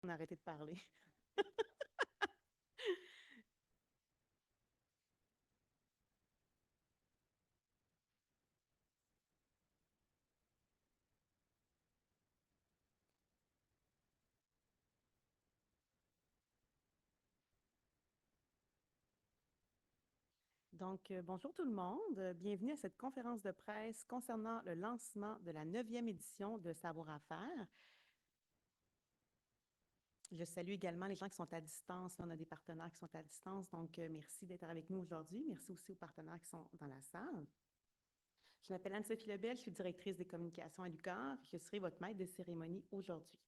On a arrêté de parler. Bonjour tout le monde. Bienvenue à cette conférence de presse concernant le lancement de la 9e édition de Savoir à faire. Je salue également les gens qui sont à distance. On a des partenaires qui sont à distance, merci d'être avec nous aujourd'hui. Merci aussi aux partenaires qui sont dans la salle. Je m'appelle Anne-Sophie Lebel, je suis directrice des communications à l'UQAR. Je serai votre maître de cérémonie aujourd'hui.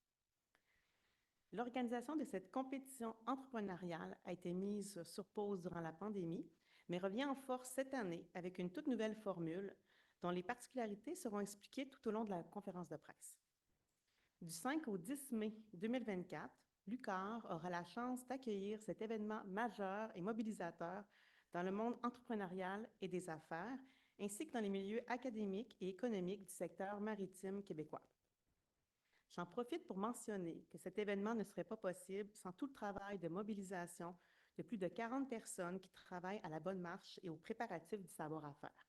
L'organisation de cette compétition entrepreneuriale a été mise sur pause durant la pandémie, mais revient en force cette année avec une toute nouvelle formule dont les particularités seront expliquées tout au long de la conférence de presse. Du 5 au 10 mai 2024, l'UQAR aura la chance d'accueillir cet événement majeur et mobilisateur dans le monde entrepreneurial et des affaires, ainsi que dans les milieux académiques et économiques du secteur maritime québécois. J'en profite pour mentionner que cet événement ne serait pas possible sans tout le travail de mobilisation de plus de 40 personnes qui travaillent à la bonne marche et aux préparatifs du savoir-faire.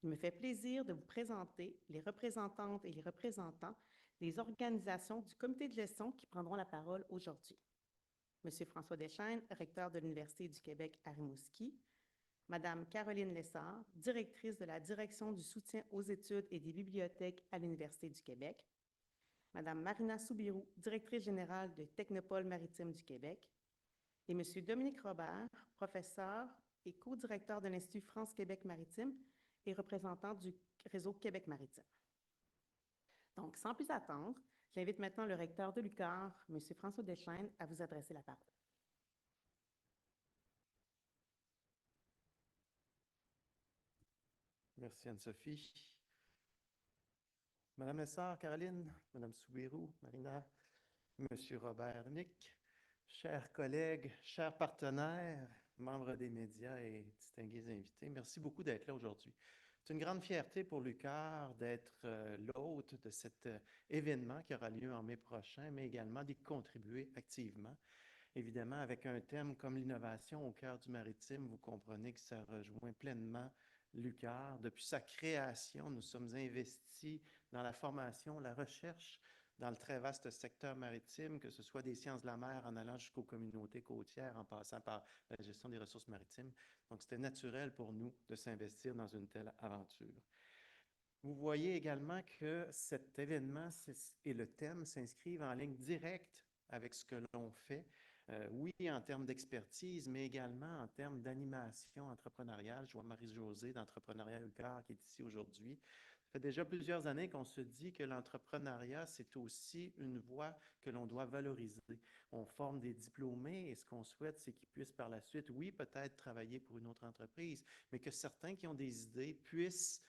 Il me fait plaisir de vous présenter les représentantes et les représentants des organisations du comité de gestion qui prendront la parole aujourd'hui. Monsieur François Deschênes, recteur de l'Université du Québec à Rimouski, Madame Caroline Lessard, directrice de la Direction du soutien aux études et des bibliothèques à l'Université du Québec, Madame Marina Soubirous, directrice générale de Technopole maritime du Québec, et Monsieur Dominique Robert, professeur et co-directeur de l'Institut France-Québec maritime et représentant du réseau Québec maritime. Donc, sans plus attendre, j'invite maintenant le recteur de l'UQAR, Monsieur François Deschênes, à vous adresser la parole. Merci Anne-Sophie. Madame Lessard, Caroline, Madame Soubirous, Marina, Monsieur Robert Nick, chers collègues, chers partenaires, membres des médias et distingués invités, merci beaucoup d'être là aujourd'hui. C'est une grande fierté pour l'UQAR d'être l'hôte de cet événement qui aura lieu en mai prochain, mais également d'y contribuer activement. Évidemment, avec un thème comme l'innovation au cœur du maritime, vous comprenez que ça rejoint pleinement l'UQAR. Depuis sa création, nous sommes investis dans la formation, la recherche, dans le très vaste secteur maritime, que ce soit des sciences de la mer en allant jusqu'aux communautés côtières, en passant par la gestion des ressources maritimes. Donc, c'était naturel pour nous de s'investir dans une telle aventure. Vous voyez également que cet événement et le thème s'inscrivent en ligne directe avec ce que l'on fait. Oui, en termes d'expertise, mais également en termes d'animation entrepreneuriale. Je vois Marie-Josée d'Entrepreneuriat UQAR qui est ici aujourd'hui. Ça fait déjà plusieurs années qu'on se dit que l'entrepreneuriat, c'est aussi une voie que l'on doit valoriser. On forme des diplômés et ce qu'on souhaite, c'est qu'ils puissent par la suite, oui, peut-être travailler pour une autre entreprise, mais que certains qui ont des idées puissent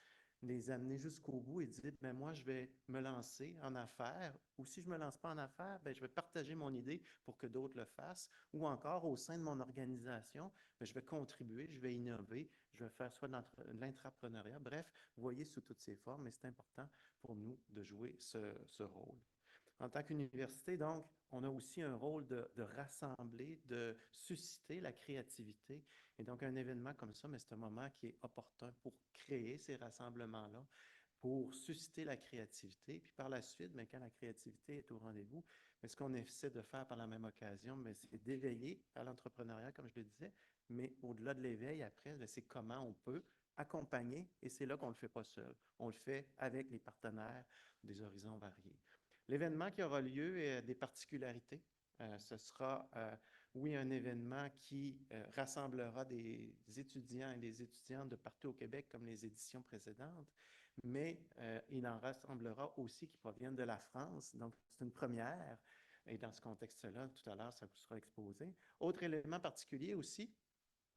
les amener jusqu'au bout et dire, ben moi, je vais me lancer en affaires, ou si je ne me lance pas en affaires, ben, je vais partager mon idée pour que d'autres le fassent, ou encore au sein de mon organisation, ben, je vais contribuer, je vais innover, je vais faire soit de l'intrapreneuriat, bref, vous voyez sous toutes ces formes, mais c'est important pour nous de jouer ce rôle. En tant qu'université, donc, on a aussi un rôle de rassembler, de susciter la créativité. Et donc, un événement comme ça, mais c'est un moment qui est opportun pour créer ces rassemblements-là, pour susciter la créativité. Puis par la suite, mais quand la créativité est au rendez-vous, mais ce qu'on essaie de faire par la même occasion, mais c'est d'éveiller à l'entrepreneuriat, comme je le disais, mais au-delà de l'éveil, après, c'est comment on peut accompagner, et c'est là qu'on ne le fait pas seul. On le fait avec les partenaires des horizons variés. L'événement qui aura lieu a des particularités. Ce sera, oui, un événement qui rassemblera des étudiants et des étudiantes de partout au Québec, comme les éditions précédentes, mais il en rassemblera aussi qui proviennent de la France. Donc, c'est une première. Et dans ce contexte-là, tout à l'heure, ça vous sera exposé. Autre élément particulier aussi,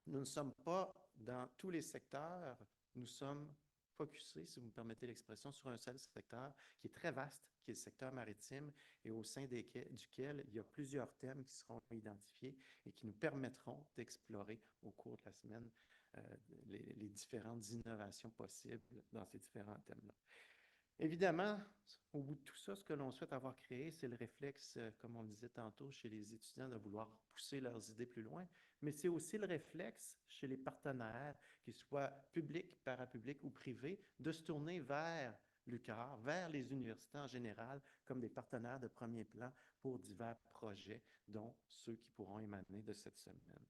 nous ne sommes pas dans tous les secteurs, nous sommes focusés, si vous me permettez l'expression, sur un seul secteur qui est très vaste, qui est le secteur maritime, et au sein duquel il y a plusieurs thèmes qui seront identifiés et qui nous permettront d'explorer au cours de la semaine les différentes innovations possibles dans ces différents thèmes-là. Évidemment, au bout de tout ça, ce que l'on souhaite avoir créé, c'est le réflexe, comme on le disait tantôt, chez les étudiants de vouloir pousser leurs idées plus loin, mais c'est aussi le réflexe chez les partenaires, qu'ils soient publics, parapublics ou privés, de se tourner vers l'UQAR, vers les universités en général, comme des partenaires de premier plan pour divers projets, dont ceux qui pourront émaner de cette semaine.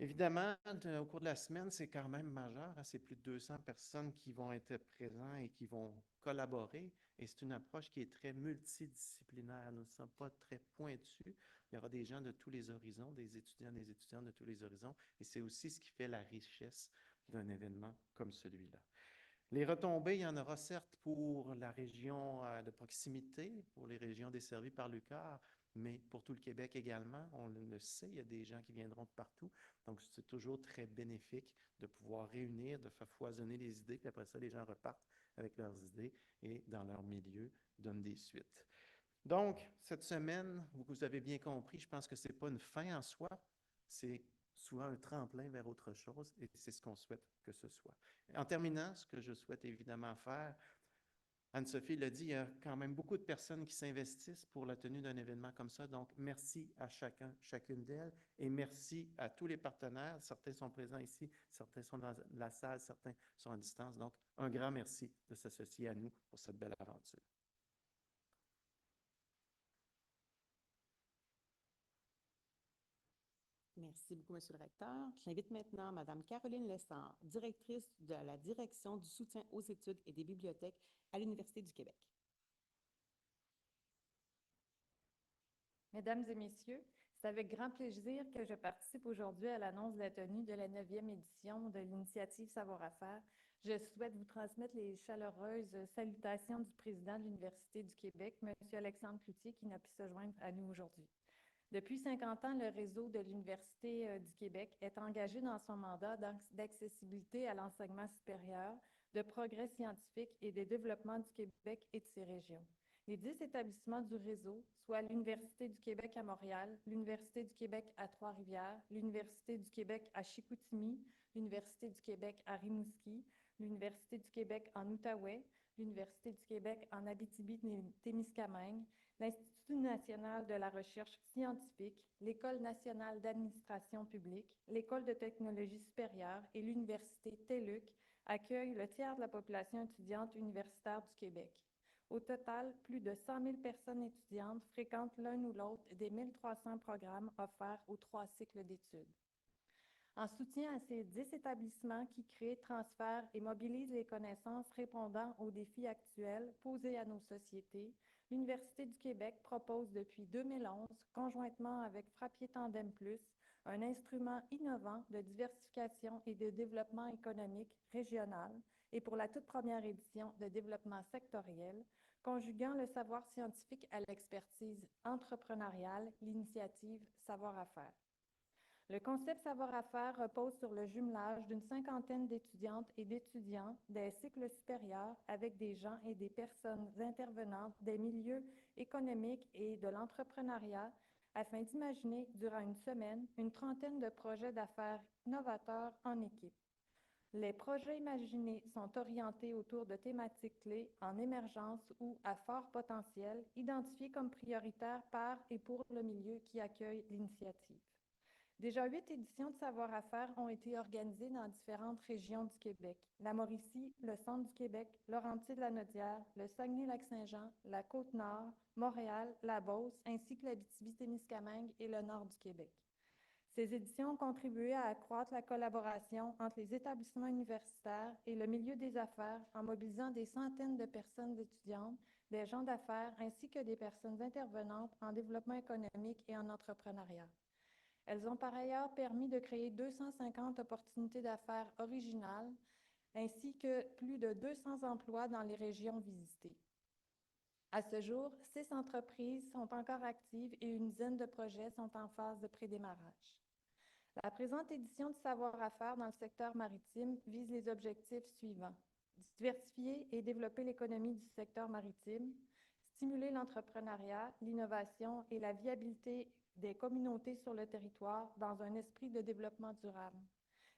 Évidemment, au cours de la semaine, c'est quand même majeur, hein. C'est plus de 200 personnes qui vont être présentes et qui vont collaborer. Et c'est une approche qui est très multidisciplinaire. Nous ne sommes pas très pointus. Il y aura des gens de tous les horizons, des étudiants de tous les horizons. Et c'est aussi ce qui fait la richesse d'un événement comme celui-là. Les retombées, il y en aura certes pour la région de proximité, pour les régions desservies par l'UQAR, mais pour tout le Québec également. On le sait, il y a des gens qui viendront de partout. Donc, c'est toujours très bénéfique de pouvoir réunir, de faire foisonner les idées, puis après ça, les gens repartent avec leurs idées et, dans leur milieu, donnent des suites. Donc, cette semaine, vous avez bien compris, je pense que ce n'est pas une fin en soi, c'est souvent un tremplin vers autre chose et c'est ce qu'on souhaite que ce soit. En terminant, ce que je souhaite évidemment faire, Anne-Sophie l'a dit, il y a quand même beaucoup de personnes qui s'investissent pour la tenue d'un événement comme ça. Donc, merci à chacun, chacune d'elles et merci à tous les partenaires. Certains sont présents ici, certains sont dans la salle, certains sont à distance. Donc, un grand merci de s'associer à nous pour cette belle aventure. Merci beaucoup, Monsieur le recteur. J'invite maintenant Madame Caroline Lessard, directrice de la Direction du soutien aux études et des bibliothèques à l'Université du Québec. Mesdames et messieurs, c'est avec grand plaisir que je participe aujourd'hui à l'annonce de la tenue de la 9e édition de l'initiative Savoir-faire. Je souhaite vous transmettre les chaleureuses salutations du président de l'Université du Québec, M. Alexandre Cloutier, qui n'a pu se joindre à nous aujourd'hui. Depuis 50 ans, le réseau de l'Université du Québec est engagé dans son mandat d'accessibilité à l'enseignement supérieur, de progrès scientifique et de développement du Québec et de ses régions. Les 10 établissements du réseau, soit l'Université du Québec à Montréal, l'Université du Québec à Trois-Rivières, l'Université du Québec à Chicoutimi, l'Université du Québec à Rimouski, l'Université du Québec en Outaouais, l'Université du Québec en Abitibi-Témiscamingue, l'Institut national de la recherche scientifique, l'École nationale d'administration publique, l'École de technologie supérieure et l'Université TÉLUQ accueillent le tiers de la population étudiante universitaire du Québec. Au total, plus de 100 000 personnes étudiantes fréquentent l'un ou l'autre des 1300 programmes offerts aux 3 cycles d'études. En soutien à ces 10 établissements qui créent, transfèrent et mobilisent les connaissances répondant aux défis actuels posés à nos sociétés, l'Université du Québec propose depuis 2011, conjointement avec Frappier Tandem Plus, un instrument innovant de diversification et de développement économique régional et pour la toute première édition de développement sectoriel, conjuguant le savoir scientifique à l'expertise entrepreneuriale, l'initiative Savoir-faire. Le concept Savoir-faire repose sur le jumelage d'une cinquantaine d'étudiantes et d'étudiants des cycles supérieurs avec des gens et des personnes intervenantes des milieux économiques et de l'entrepreneuriat afin d'imaginer durant une semaine une trentaine de projets d'affaires novateurs en équipe. Les projets imaginés sont orientés autour de thématiques clés en émergence ou à fort potentiel, identifiées comme prioritaires par et pour le milieu qui accueille l'initiative. Déjà 8 éditions de Savoir-faire ont été organisées dans différentes régions du Québec. La Mauricie, le Centre du Québec, Laurentides-la-Naudière, le Saguenay-Lac-Saint-Jean, la Côte-Nord, Montréal, la Beauce, ainsi que l'Abitibi-Témiscamingue et le Nord du Québec. Ces éditions ont contribué à accroître la collaboration entre les établissements universitaires et le milieu des affaires en mobilisant des centaines de personnes étudiantes, des gens d'affaires ainsi que des personnes intervenantes en développement économique et en entrepreneuriat. Elles ont par ailleurs permis de créer 250 opportunités d'affaires originales, ainsi que plus de 200 emplois dans les régions visitées. À ce jour, 6 entreprises sont encore actives et une dizaine de projets sont en phase de prédémarrage. La présente édition de Savoir-faire dans le secteur maritime vise les objectifs suivants: diversifier et développer l'économie du secteur maritime, stimuler l'entrepreneuriat, l'innovation et la viabilité des communautés sur le territoire dans un esprit de développement durable,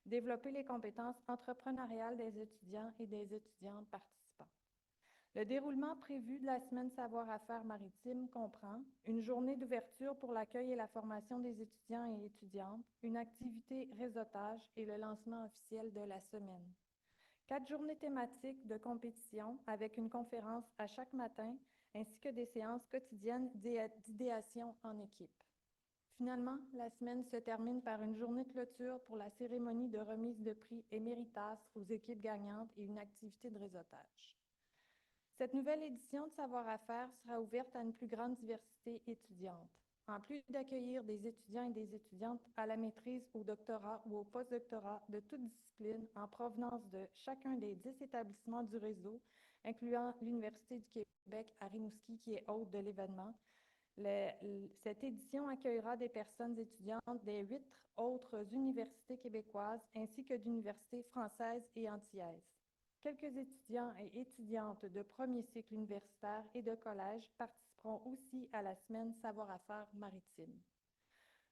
développer les compétences entrepreneuriales des étudiants et des étudiantes participants. Le déroulement prévu de la semaine savoir-faire maritime comprend une journée d'ouverture pour l'accueil et la formation des étudiants et étudiantes, une activité réseautage et le lancement officiel de la semaine. 4 journées thématiques de compétition avec une conférence à chaque matin ainsi que des séances quotidiennes d'idéation en équipe. Finalement, la semaine se termine par une journée de clôture pour la cérémonie de remise de prix Éméritas aux équipes gagnantes et une activité de réseautage. Cette nouvelle édition de Savoir-faire sera ouverte à une plus grande diversité étudiante. En plus d'accueillir des étudiants et des étudiantes à la maîtrise, au doctorat ou au postdoctorat de toutes disciplines en provenance de chacun des 10 établissements du réseau, incluant l'Université du Québec à Rimouski qui est hôte de l'événement, cette édition accueillera des personnes étudiantes des 8 autres universités québécoises ainsi que d'universités françaises et antillaises. Quelques étudiants et étudiantes de premier cycle universitaire et de collège participeront aussi à la semaine Savoir-faire maritime.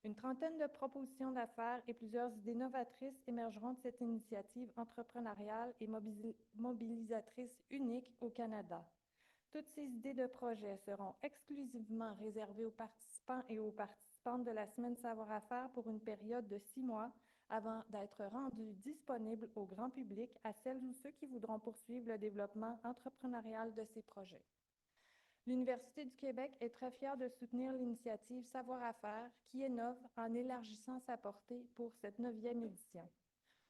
Une trentaine de propositions d'affaires et plusieurs idées novatrices émergeront de cette initiative entrepreneuriale et mobilisatrice unique au Canada. Toutes ces idées de projet seront exclusivement réservées aux participants et aux participantes de la semaine Savoir-faire pour une période de 6 mois avant d'être rendues disponibles au grand public à celles ou ceux qui voudront poursuivre le développement entrepreneurial de ces projets. L'Université du Québec est très fière de soutenir l'initiative Savoir-faire qui innove en élargissant sa portée pour cette 9e édition.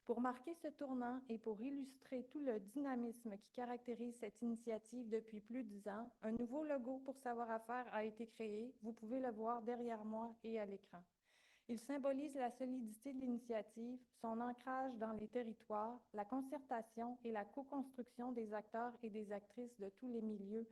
Pour marquer ce tournant et pour illustrer tout le dynamisme qui caractérise cette initiative depuis plus de 10 ans, un nouveau logo pour Savoir-faire a été créé. Vous pouvez le voir derrière moi et à l'écran. Il symbolise la solidité de l'initiative, son ancrage dans les territoires, la concertation et la co-construction des acteurs et des actrices de tous les milieux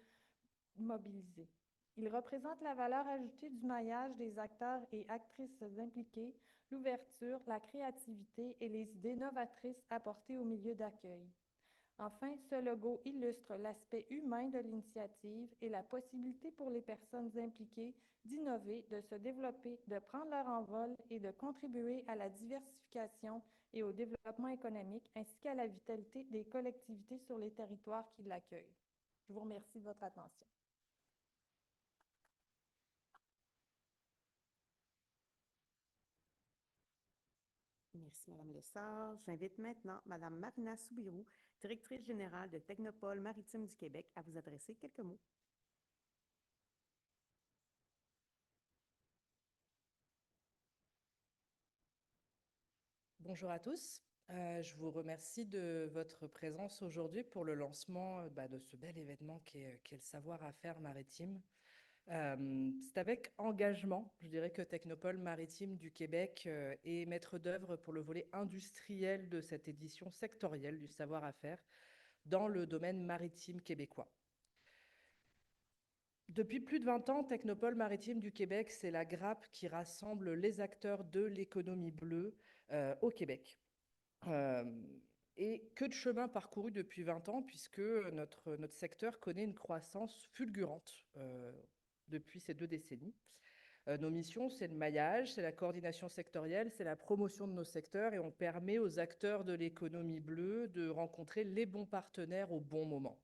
mobilisés. Il représente la valeur ajoutée du maillage des acteurs et actrices impliqués, l'ouverture, la créativité et les idées novatrices apportées au milieu d'accueil. Enfin, ce logo illustre l'aspect humain de l'initiative et la possibilité pour les personnes impliquées d'innover, de se développer, de prendre leur envol et de contribuer à la diversification et au développement économique ainsi qu'à la vitalité des collectivités sur les territoires qui l'accueillent. Je vous remercie de votre attention. Merci, Madame Lessard. J'invite maintenant Madame Marina Soubirous, directrice générale de Technopole Maritime du Québec, à vous adresser quelques mots. Bonjour à tous. Je vous remercie de votre présence aujourd'hui pour le lancement de ce bel événement qu'est le savoir-faire maritime. C'est avec engagement, je dirais que Technopole Maritime du Québec est maître d'œuvre pour le volet industriel de cette édition sectorielle du savoir-faire dans le domaine maritime québécois. Depuis plus de 20 ans, Technopole Maritime du Québec, c'est la grappe qui rassemble les acteurs de l'économie bleue au Québec. Et que de chemin parcouru depuis 20 ans, puisque notre secteur connaît une croissance fulgurante depuis ces 2 décennies. Nos missions, c'est le maillage, c'est la coordination sectorielle, c'est la promotion de nos secteurs, et on permet aux acteurs de l'économie bleue de rencontrer les bons partenaires au bon moment.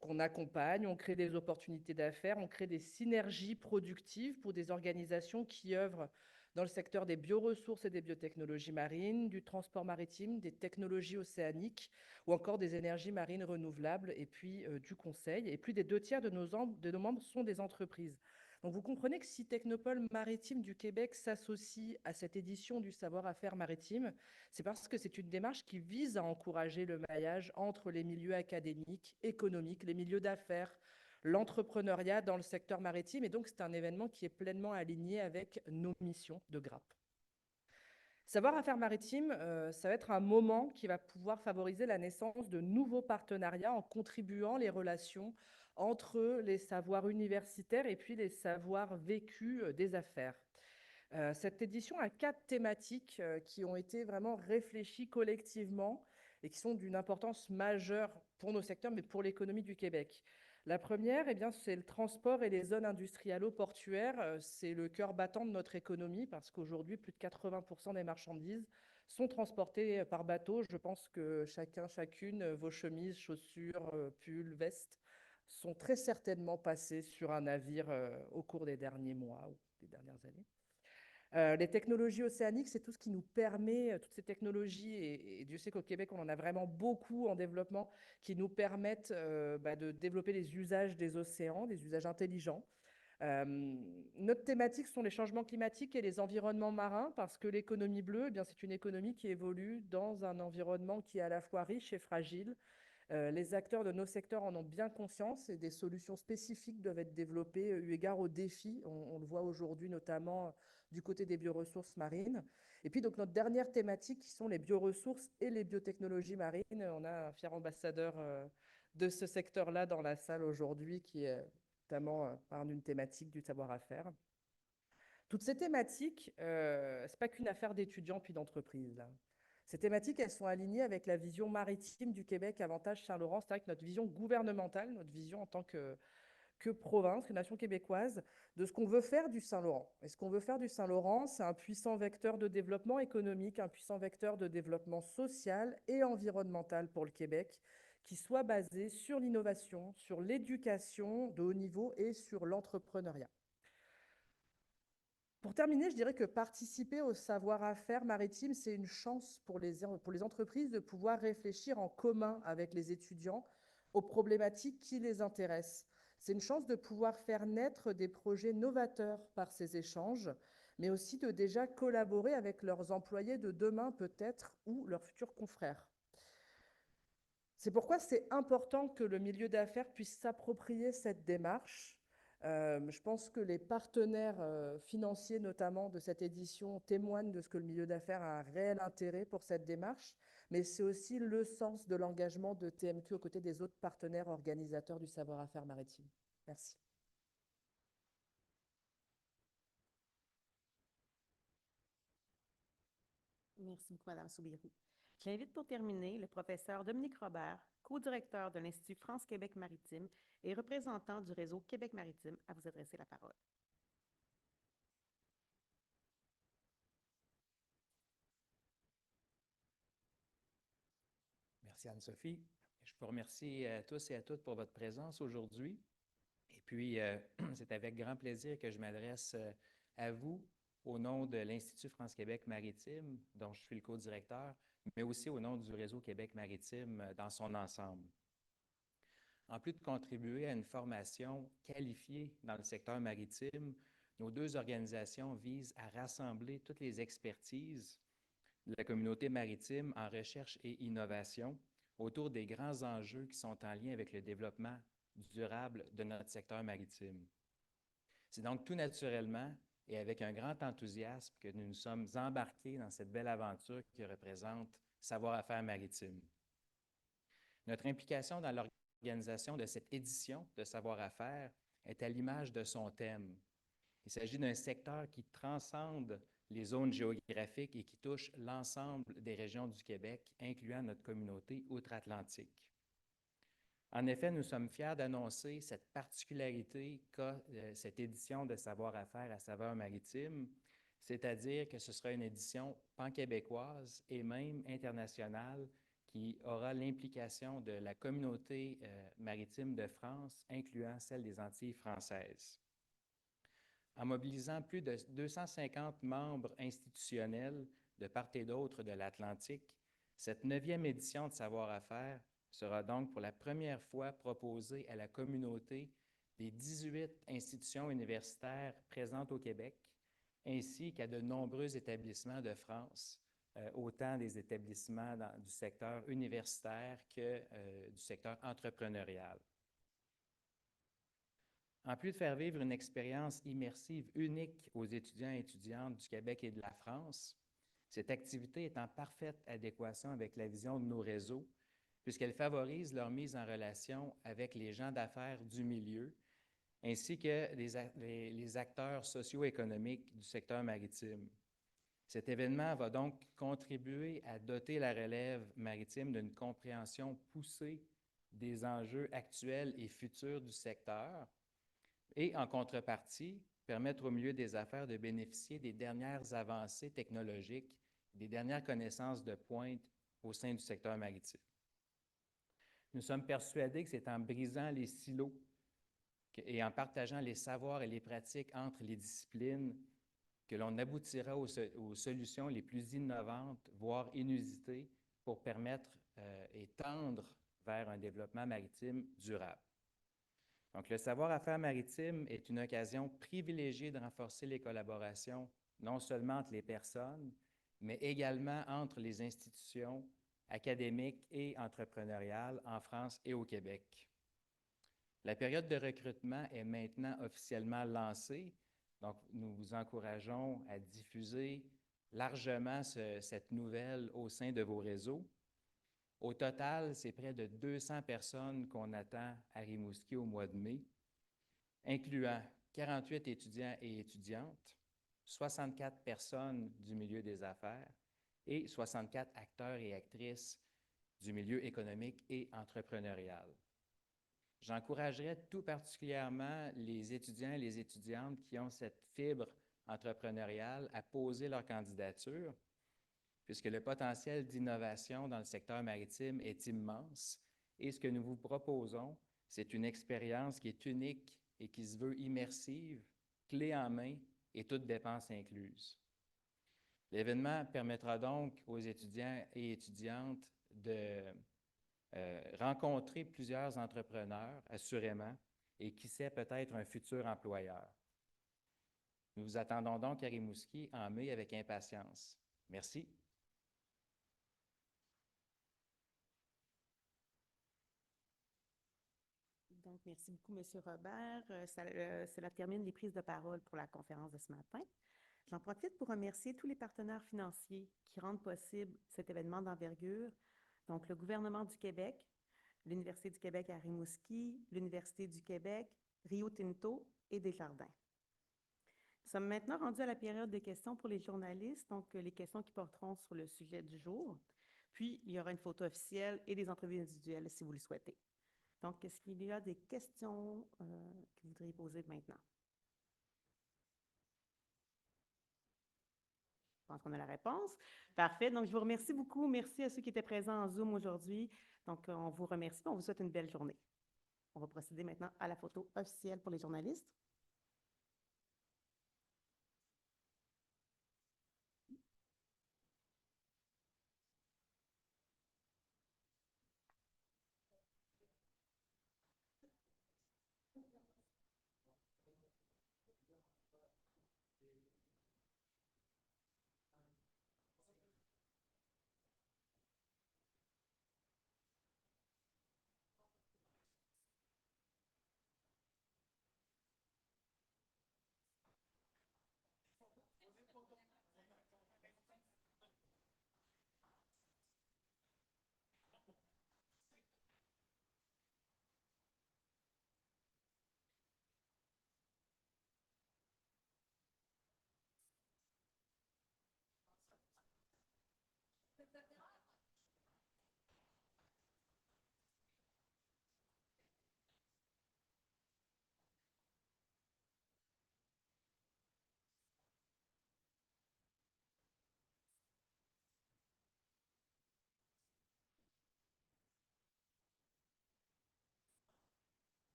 On accompagne, on crée des opportunités d'affaires, on crée des synergies productives pour des organisations qui œuvrent dans le secteur des bioressources et des biotechnologies marines, du transport maritime, des technologies océaniques ou encore des énergies marines renouvelables et puis du conseil. Et plus des 2 tiers de nos membres sont des entreprises. Donc vous comprenez que si Technopole Maritime du Québec s'associe à cette édition du savoir-faire maritime, c'est parce que c'est une démarche qui vise à encourager le maillage entre les milieux académiques, économiques, les milieux d'affaires, l'entrepreneuriat dans le secteur maritime. Et donc, c'est un événement qui est pleinement aligné avec nos missions de grappe. Savoir-faire maritime, ça va être un moment qui va pouvoir favoriser la naissance de nouveaux partenariats en contribuant les relations entre les savoirs universitaires et puis les savoirs vécus des affaires. Cette édition a 4 thématiques qui ont été vraiment réfléchies collectivement et qui sont d'une importance majeure pour nos secteurs, mais pour l'économie du Québec. La première, eh bien, c'est le transport et les zones industrialo-portuaires. C'est le cœur battant de notre économie parce qu'aujourd'hui, plus de 80% des marchandises sont transportées par bateau. Je pense que chacune, vos chemises, chaussures, pulls, vestes, sont très certainement passés sur un navire au cours des derniers mois ou des dernières années. Les technologies océaniques, c'est tout ce qui nous permet, toutes ces technologies, et Dieu sait qu'au Québec, on en a vraiment beaucoup en développement, qui nous permettent de développer les usages des océans, des usages intelligents. Notre thématique sont les changements climatiques et les environnements marins, parce que l'économie bleue, eh bien, c'est une économie qui évolue dans un environnement qui est à la fois riche et fragile. Les acteurs de nos secteurs en ont bien conscience et des solutions spécifiques doivent être développées eu égard aux défis. On le voit aujourd'hui notamment du côté des bioressources marines. Et puis donc notre dernière thématique qui sont les bioressources et les biotechnologies marines. On a un fier ambassadeur de ce secteur-là dans la salle aujourd'hui qui est notamment par une thématique du savoir-faire. Toutes ces thématiques, ce n'est pas qu'une affaire d'étudiants puis d'entreprises. Ces thématiques, elles sont alignées avec la vision maritime du Québec Avantage Saint-Laurent, c'est-à-dire que notre vision gouvernementale, notre vision en tant que province, que nation québécoise, de ce qu'on veut faire du Saint-Laurent. Et ce qu'on veut faire du Saint-Laurent, c'est un puissant vecteur de développement économique, un puissant vecteur de développement social et environnemental pour le Québec, qui soit basé sur l'innovation, sur l'éducation de haut niveau et sur l'entrepreneuriat. Pour terminer, je dirais que participer au savoir-faire maritime, c'est une chance pour les entreprises de pouvoir réfléchir en commun avec les étudiants aux problématiques qui les intéressent. C'est une chance de pouvoir faire naître des projets novateurs par ces échanges, mais aussi de déjà collaborer avec leurs employés de demain peut-être ou leurs futurs confrères. C'est pourquoi c'est important que le milieu d'affaires puisse s'approprier cette démarche. Je pense que les partenaires financiers, notamment de cette édition, témoignent de ce que le milieu d'affaires a un réel intérêt pour cette démarche, mais c'est aussi le sens de l'engagement de TMQ aux côtés des autres partenaires organisateurs du savoir-faire maritime. Merci. Merci beaucoup, Mme Soubirous. J'invite pour terminer le professeur Dominique Robert, co-directeur de l'Institut France-Québec Maritime et représentant du réseau Québec Maritime, à vous adresser la parole. Merci Anne-Sophie. Je vous remercie à tous et à toutes pour votre présence aujourd'hui. Et puis, c'est avec grand plaisir que je m'adresse à vous au nom de l'Institut France-Québec Maritime, dont je suis le co-directeur, mais aussi au nom du réseau Québec Maritime dans son ensemble. En plus de contribuer à une formation qualifiée dans le secteur maritime, nos deux organisations visent à rassembler toutes les expertises de la communauté maritime en recherche et innovation autour des grands enjeux qui sont en lien avec le développement durable de notre secteur maritime. C'est donc tout naturellement et avec un grand enthousiasme que nous nous sommes embarqués dans cette belle aventure qui représente Savoir-faire maritime. Notre implication dans l'organisation de cette édition de Savoir-faire est à l'image de son thème. Il s'agit d'un secteur qui transcende les zones géographiques et qui touche l'ensemble des régions du Québec, incluant notre communauté outre-Atlantique. En effet, nous sommes fiers d'annoncer cette particularité qu'a cette édition de Savoir-faire à saveur maritime, c'est-à-dire que ce sera une édition pan-québécoise et même internationale qui aura l'implication de la communauté maritime de France, incluant celle des Antilles françaises. En mobilisant plus de 250 membres institutionnels de part et d'autre de l'Atlantique, cette 9e édition de Savoir-faire sera donc pour la première fois proposée à la communauté des 18 institutions universitaires présentes au Québec, ainsi qu'à de nombreux établissements de France, autant des établissements du secteur universitaire que du secteur entrepreneurial. En plus de faire vivre une expérience immersive unique aux étudiants et étudiantes du Québec et de la France, cette activité est en parfaite adéquation avec la vision de nos réseaux, puisqu'elle favorise leur mise en relation avec les gens d'affaires du milieu, ainsi que les acteurs socio-économiques du secteur maritime. Cet événement va donc contribuer à doter la relève maritime d'une compréhension poussée des enjeux actuels et futurs du secteur, et en contrepartie, permettre au milieu des affaires de bénéficier des dernières avancées technologiques, des dernières connaissances de pointe au sein du secteur maritime. Nous sommes persuadés que c'est en brisant les silos et en partageant les savoirs et les pratiques entre les disciplines que l'on aboutira aux solutions les plus innovantes, voire inusitées, pour permettre et tendre vers un développement maritime durable. Donc, le savoir-faire maritime est une occasion privilégiée de renforcer les collaborations, non seulement entre les personnes, mais également entre les institutions académiques et entrepreneuriales en France et au Québec. La période de recrutement est maintenant officiellement lancée, donc nous vous encourageons à diffuser largement cette nouvelle au sein de vos réseaux. Au total, c'est près de 200 personnes qu'on attend à Rimouski au mois de mai, incluant 48 étudiants et étudiantes, 64 personnes du milieu des affaires et 64 acteurs et actrices du milieu économique et entrepreneurial. J'encouragerais tout particulièrement les étudiants et les étudiantes qui ont cette fibre entrepreneuriale à poser leur candidature, puisque le potentiel d'innovation dans le secteur maritime est immense et ce que nous vous proposons, c'est une expérience qui est unique et qui se veut immersive, clé en main et toutes dépenses incluses. L'événement permettra donc aux étudiants et étudiantes de rencontrer plusieurs entrepreneurs, assurément, et qui sait peut-être un futur employeur. Nous vous attendons donc à Rimouski en mai avec impatience. Merci. Donc, merci beaucoup, M. Robert. Cela termine les prises de parole pour la conférence de ce matin. J'en profite pour remercier tous les partenaires financiers qui rendent possible cet événement d'envergure, donc le gouvernement du Québec, l'Université du Québec à Rimouski, l'Université du Québec, Rio Tinto et Desjardins. Nous sommes maintenant rendus à la période des questions pour les journalistes, donc les questions qui porteront sur le sujet du jour. Puis, il y aura une photo officielle et des entrevues individuelles si vous le souhaitez. Donc, est-ce qu'il y a des questions que vous voudriez poser maintenant? Je pense qu'on a la réponse. Parfait. Donc, je vous remercie beaucoup. Merci à ceux qui étaient présents en Zoom aujourd'hui. Donc, on vous remercie et on vous souhaite une belle journée. On va procéder maintenant à la photo officielle pour les journalistes.